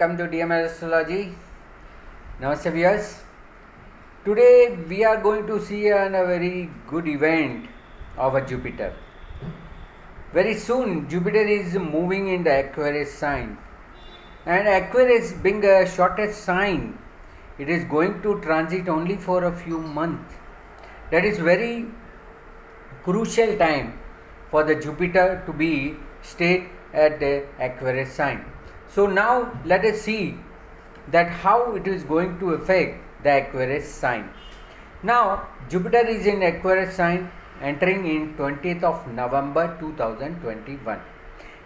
welcome to DMS Astrology. Namaste viewers. Today we are going to see a very good event of a Jupiter. Very soon Jupiter is moving in the Aquarius sign, and Aquarius being the shortest sign, it is going to transit only for a few months. That is very crucial time for the Jupiter to be stayed at the Aquarius sign. So now let us see that how it is going to affect the Aquarius sign. Now Jupiter is in Aquarius sign, entering in 20th of November 2021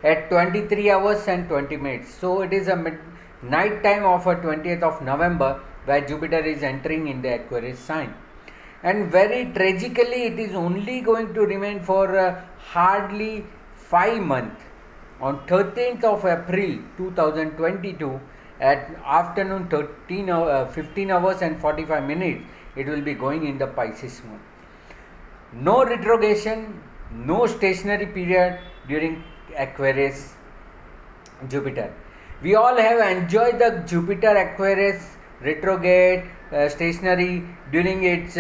at 23 hours and 20 minutes. So it is a night time of a 20th of November where Jupiter is entering in the Aquarius sign. And very tragically, it is only going to remain for hardly 5 months. On 13th of April 2022 at afternoon 15 hours and 45 minutes, it will be going in the Pisces moon. No retrogression, no stationary period during Aquarius Jupiter. We all have enjoyed the Jupiter Aquarius retrograde stationary during its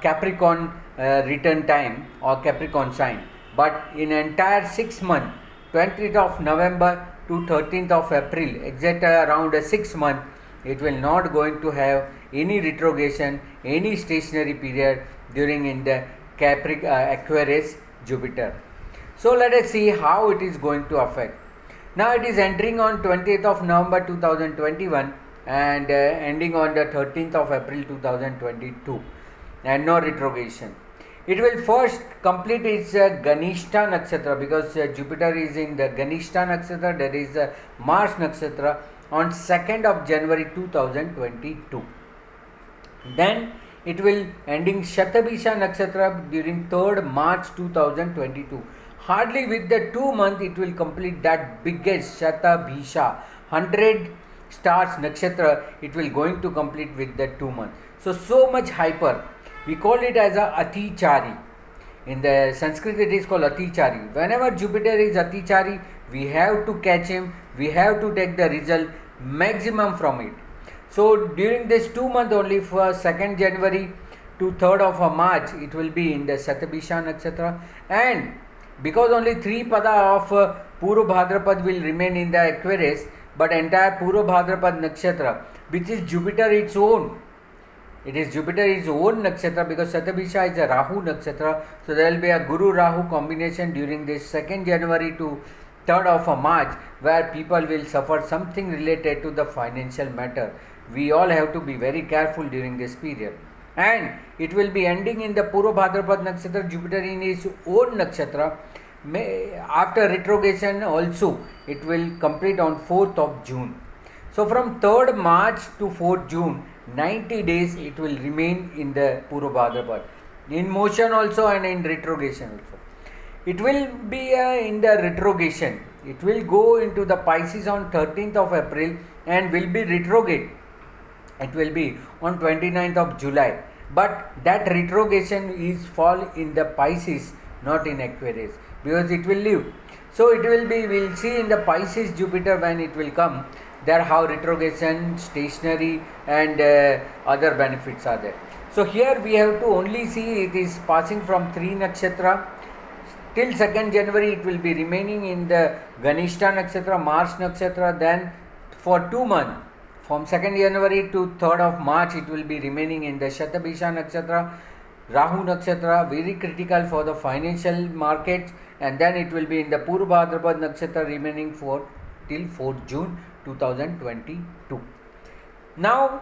Capricorn return time or Capricorn sign. But in entire 6 months, 20th of November to 13th of April, exact around 6 months, it will not going to have any retrogression, any stationary period during in the Aquarius Jupiter. So let us see how it is going to affect. Now it is entering on 20th of November 2021 and ending on the 13th of April 2022, and no retrogression. It will first complete its Ganishta Nakshatra, because Jupiter is in the Ganishta Nakshatra, that is Mars Nakshatra, on 2nd of January 2022. Then it will ending Shatabhisha Nakshatra during 3rd March 2022. Hardly with the 2 months it will complete that biggest Shatabhisha 100 stars Nakshatra. It will going to complete with the 2 months. So much hyper. We call it as a Atichari. In the Sanskrit it is called Atichari. Whenever Jupiter is Atichari, we have to catch him, we have to take the result maximum from it. So during this 2 months only, for 2nd January to 3rd of March, it will be in the Shatabhisha Nakshatra, and because only 3 pada of Purva Bhadrapad will remain in the Aquarius, but entire Purva Bhadrapad Nakshatra, which is Jupiter its own, it is Jupiter its own nakshatra, because Shatabhisha is a Rahu nakshatra. So there will be a Guru Rahu combination during this 2nd January to 3rd of March, where people will suffer something related to the financial matter. We all have to be very careful during this period. And it will be ending in the Purva Bhadrapad nakshatra, Jupiter in its own nakshatra. After retrogression also, it will complete on 4th of June. So from 3rd March to 4th June, 90 days it will remain in the Purva Bhadrapad, in motion also and in retrogression also. It will be in the retrogression. It will go into the Pisces on 13th of April and will be retrograde. It will be on 29th of July. But that retrogression is fall in the Pisces, not in Aquarius, because it will leave. So it will be, we will see in the Pisces Jupiter when it will come, there how retrogression, stationary and other benefits are there. So here we have to only see it is passing from 3 nakshatra till 2nd January. It will be remaining in the Ganishta Nakshatra, Mars Nakshatra. Then for 2 months, from 2nd January to 3rd of March, it will be remaining in the Shatabhisha Nakshatra, Rahu Nakshatra, very critical for the financial markets. And then it will be in the Purva Bhadrapad Nakshatra, remaining for till 4th June 2022. Now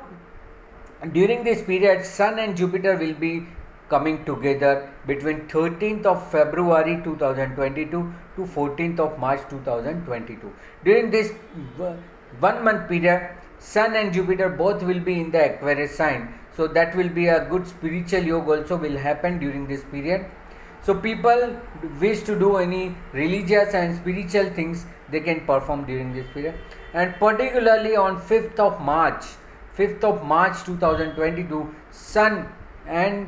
during this period, Sun and Jupiter will be coming together between 13th of February 2022 to 14th of March 2022. During this 1 month period, Sun and Jupiter both will be in the Aquarius sign. So that will be a good spiritual yoga also will happen during this period. So people wish to do any religious and spiritual things, they can perform during this period. And particularly on 5th of March 2022, Sun and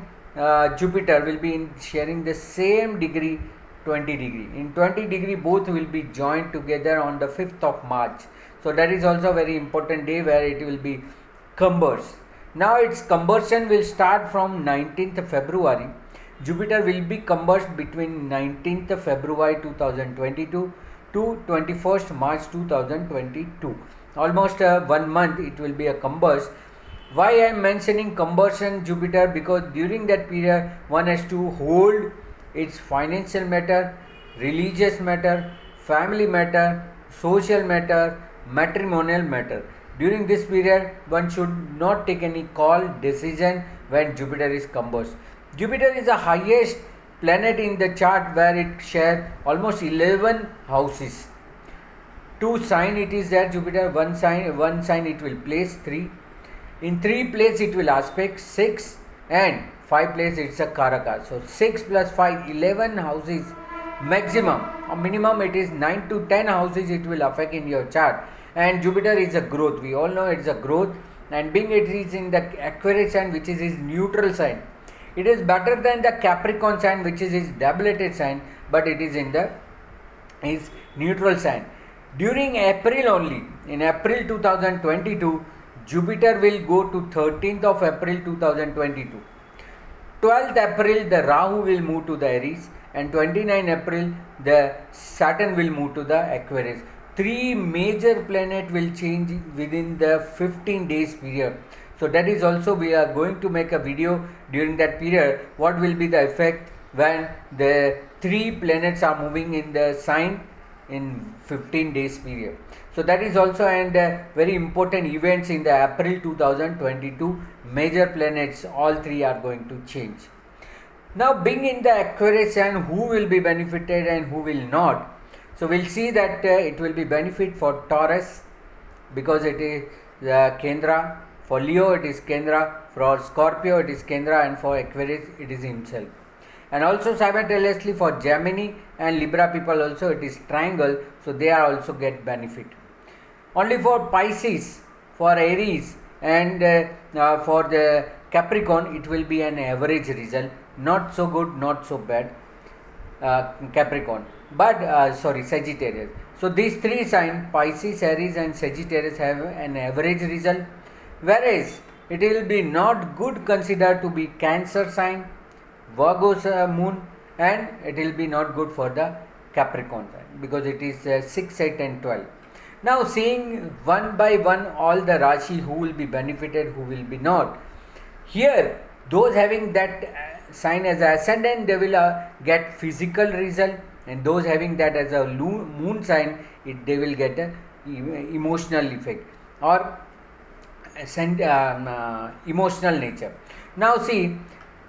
Jupiter will be sharing the same degree, 20 degree. In 20 degree both will be joined together on the 5th of March. So that is also a very important day where it will be combust. Now its combustion will start from 19th February. Jupiter will be combust between 19th February 2022 to 21st March 2022. Almost 1 month it will be a combust. Why I am mentioning combustion Jupiter? Because during that period one has to hold its financial matter, religious matter, family matter, social matter, matrimonial matter. During this period one should not take any call decision when Jupiter is combust. Jupiter is the highest planet in the chart where it shares almost 11 houses. 2 sign it is there Jupiter, one sign it will place 3. In 3 place it will aspect 6 and 5 place it's a Karaka. So 6 plus 5, 11 houses maximum or minimum it is 9 to 10 houses it will affect in your chart. And Jupiter is a growth. We all know it's a growth, and being it is in the Aquarius sign which is his neutral sign. It is better than the Capricorn sign which is his doubleted sign, but it is in the his neutral sign. During April only, in April 2022, Jupiter will go to 13th of April 2022. 12th April the Rahu will move to the Aries, and 29th April the Saturn will move to the Aquarius. 3 major planets will change within the 15 days period. So that is also we are going to make a video during that period. What will be the effect when the 3 planets are moving in the sign in 15 days period. So that is also and very important events in the April 2022. Major planets, all 3 are going to change. Now being in the Aquarius sign, who will be benefited and who will not? So we'll see that it will be benefit for Taurus because it is Kendra. For Leo it is Kendra. For Scorpio it is Kendra, and for Aquarius it is himself. And also simultaneously for Gemini and Libra people also it is triangle, so they are also get benefit. Only for Pisces, for Aries and for the Capricorn it will be an average result, not so good, not so bad. Capricorn, but Sagittarius. So these 3 signs, Pisces, Aries and Sagittarius, have an average result, whereas it will be not good considered to be Cancer sign, Virgo's moon, and it will be not good for the Capricorn sign because it is 6, 8 and 12. Now seeing one by one all the Rashi, who will be benefited, who will be not. Here those having that sign as a ascendant, they will get physical result, and those having that as a moon sign, they will get a emotional effect or emotional nature. Now see,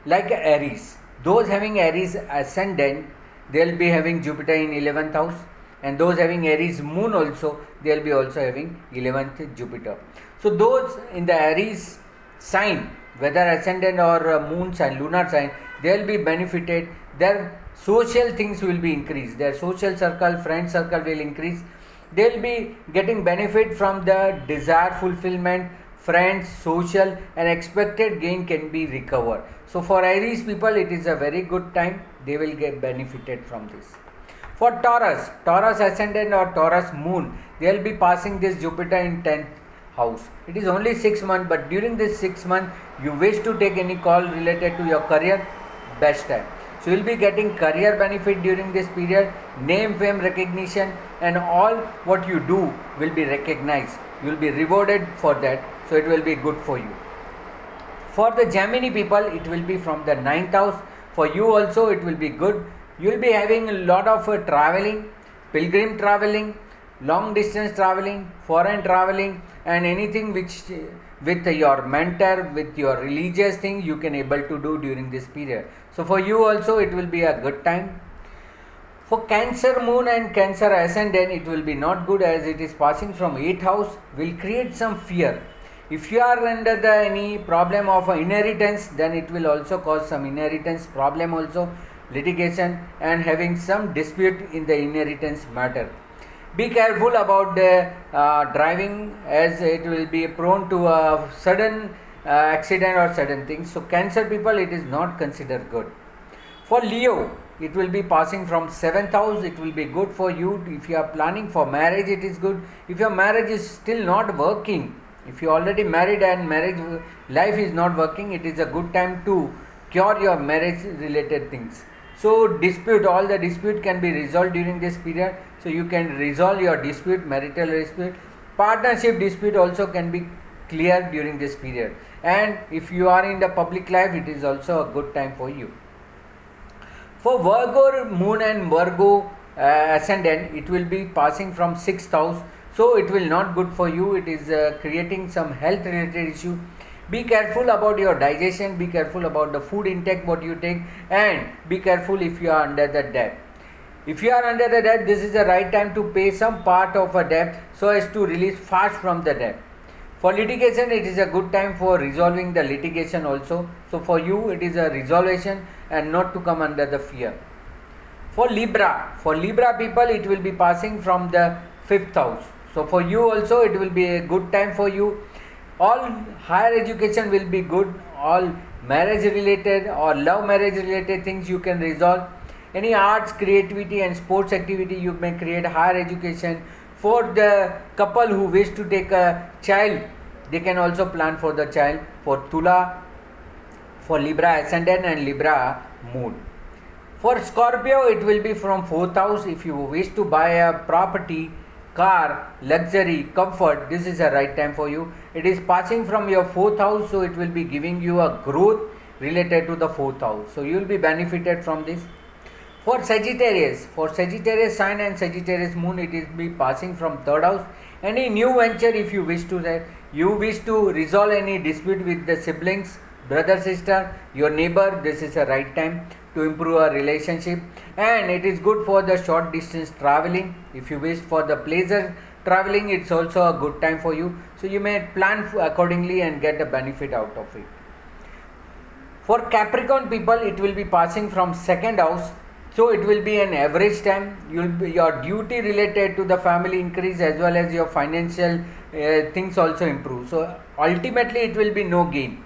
like Aries, those having Aries ascendant, they will be having Jupiter in 11th house, and those having Aries moon also, they will be also having 11th Jupiter. So those in the Aries sign, whether ascendant or moon sign, lunar sign, they will be benefited. Their social things will be increased, their social circle, friend circle will increase. They will be getting benefit from the desired fulfillment, friends, social, and expected gain can be recovered. So for Aries people it is a very good time, they will get benefited from this. For Taurus, Taurus ascendant or Taurus moon, they will be passing this Jupiter in 10th house. It is only 6 months, but during this 6 months you wish to take any call related to your career, best time. So you will be getting career benefit during this period, name, fame, recognition, and all what you do will be recognized. You will be rewarded for that, so it will be good for you. For the Gemini people, it will be from the 9th house. For you also it will be good. You will be having a lot of traveling, pilgrim traveling, long distance traveling, foreign traveling, and anything which with your mentor, with your religious thing you can able to do during this period. So for you also it will be a good time. For Cancer moon and Cancer ascendant, it will be not good as it is passing from 8th house, will create some fear. If you are under any problem of inheritance, then it will also cause some inheritance problem also, litigation, and having some dispute in the inheritance matter. Be careful about the driving, as it will be prone to a sudden accident or sudden things. So Cancer people, it is not considered good. For Leo, it will be passing from 7th house. It will be good for you. If you are planning for marriage, it is good. If your marriage is still not working, if you already married and marriage life is not working, it is a good time to cure your marriage related things. So dispute, all the dispute can be resolved during this period. So you can resolve your dispute, marital dispute. Partnership dispute also can be clear during this period. And if you are in the public life, it is also a good time for you. For Virgo moon and Virgo ascendant, it will be passing from 6th house. So it will not good for you. It is creating some health related issue. Be careful about your digestion. Be careful about the food intake what you take, and be careful if you are under the debt. If you are under the debt, this is the right time to pay some part of a debt so as to release fast from the debt. For litigation, it is a good time for resolving the litigation also. So for you, it is a resolution and not to come under the fear. For Libra people, it will be passing from the 5th house. So for you also, it will be a good time for you. All higher education will be good. All marriage related or love marriage related things you can resolve. Any arts, creativity and sports activity you may create higher education. For the couple who wish to take a child, they can also plan for the child. For Tula, for Libra ascendant and Libra moon. For Scorpio, it will be from 4th house. If you wish to buy a property, car, luxury, comfort, this is a right time for you. It is passing from your 4th house, so it will be giving you a growth related to the 4th house. So you will be benefited from this. For Sagittarius sign and Sagittarius moon, it is be passing from 3rd house. Any new venture, if you wish to that, you wish to resolve any dispute with the siblings, brother, sister, your neighbor, this is a right time to improve a relationship. And it is good for the short distance traveling. If you wish for the pleasure traveling, it's also a good time for you. So you may plan accordingly and get the benefit out of it. For Capricorn people, it will be passing from 2nd house. So it will be an average time. Your duty related to the family increase as well as your financial things also improve. So ultimately it will be no gain.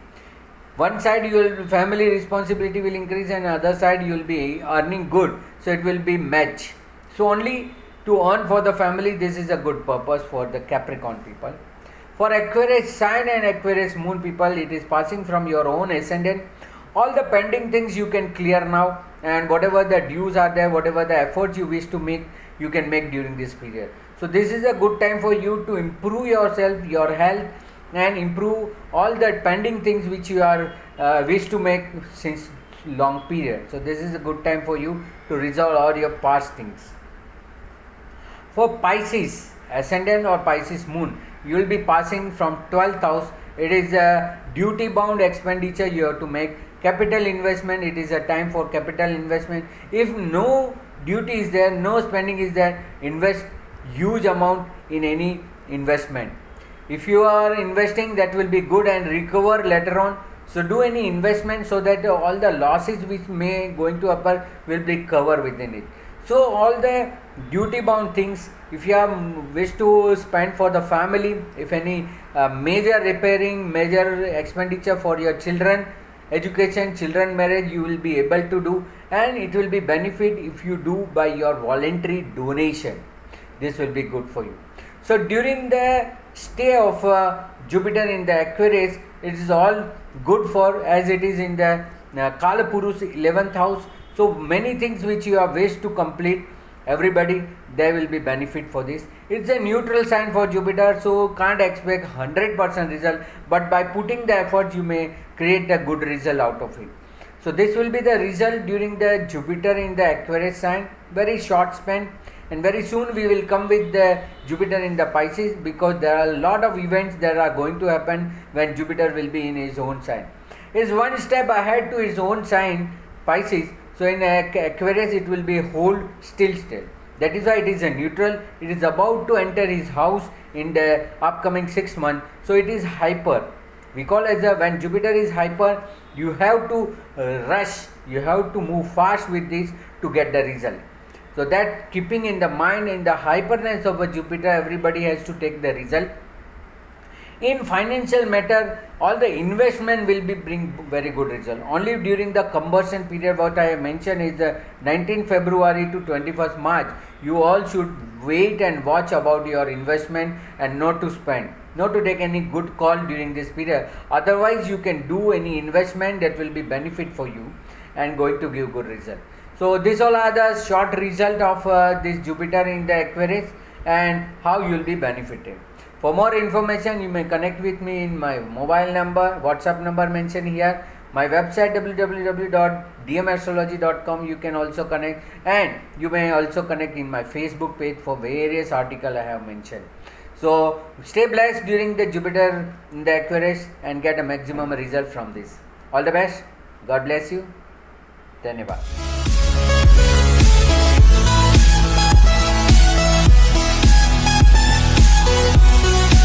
One side your family responsibility will increase and other side you will be earning good. So it will be match. So only to earn for the family, this is a good purpose for the Capricorn people. For Aquarius sign and Aquarius moon people, it is passing from your own ascendant. All the pending things you can clear now, and whatever the dues are there, whatever the efforts you wish to make, you can make during this period. So this is a good time for you to improve yourself, your health, and improve all the pending things which you are wish to make since long period. So this is a good time for you to resolve all your past things. For Pisces ascendant or Pisces moon, you will be passing from 12th house. It is a duty bound expenditure you have to make. Capital investment, it is a time for capital investment. If no duty is there, no spending is there, invest huge amount in any investment. If you are investing, that will be good and recover later on. So do any investment so that all the losses which may going to occur will be covered within it. So all the duty bound things, if you have wish to spend for the family, if any major repairing, major expenditure for your children, education, children marriage, you will be able to do, and it will be benefit if you do by your voluntary donation. This will be good for you. So during the stay of Jupiter in the Aquarius, it is all good for, as it is in the Kalapurush 11th house. So many things which you have wished to complete, everybody, there will be benefit for this. It's a neutral sign for Jupiter, so can't expect 100% result, but by putting the effort you may create a good result out of it. So this will be the result during the Jupiter in the Aquarius sign. Very short span, and very soon we will come with the Jupiter in the Pisces, because there are a lot of events that are going to happen when Jupiter will be in his own sign. Is one step ahead to his own sign, Pisces. So in Aquarius it will be hold still. That is why it is a neutral. It is about to enter his house in the upcoming 6 months. So it is hyper. We call as when Jupiter is hyper, you have to rush, you have to move fast with this to get the result. So that keeping in the mind, in the hyperness of a Jupiter, everybody has to take the result. In financial matter, all the investment will be bring very good result. Only during the conversion period, what I have mentioned is the 19th February to 21st March. You all should wait and watch about your investment and not to spend, not to take any good call during this period. Otherwise, you can do any investment that will be benefit for you and going to give good result. So these all are the short result of this Jupiter in the Aquarius and how you will be benefited. For more information, you may connect with me in my mobile number, WhatsApp number mentioned here, my website www.dmastrology.com. You can also connect, and you may also connect in my Facebook page for various articles I have mentioned. So stay blessed during the Jupiter in the Aquarius and get a maximum result from this. All the best. God bless you. धन्यवाद.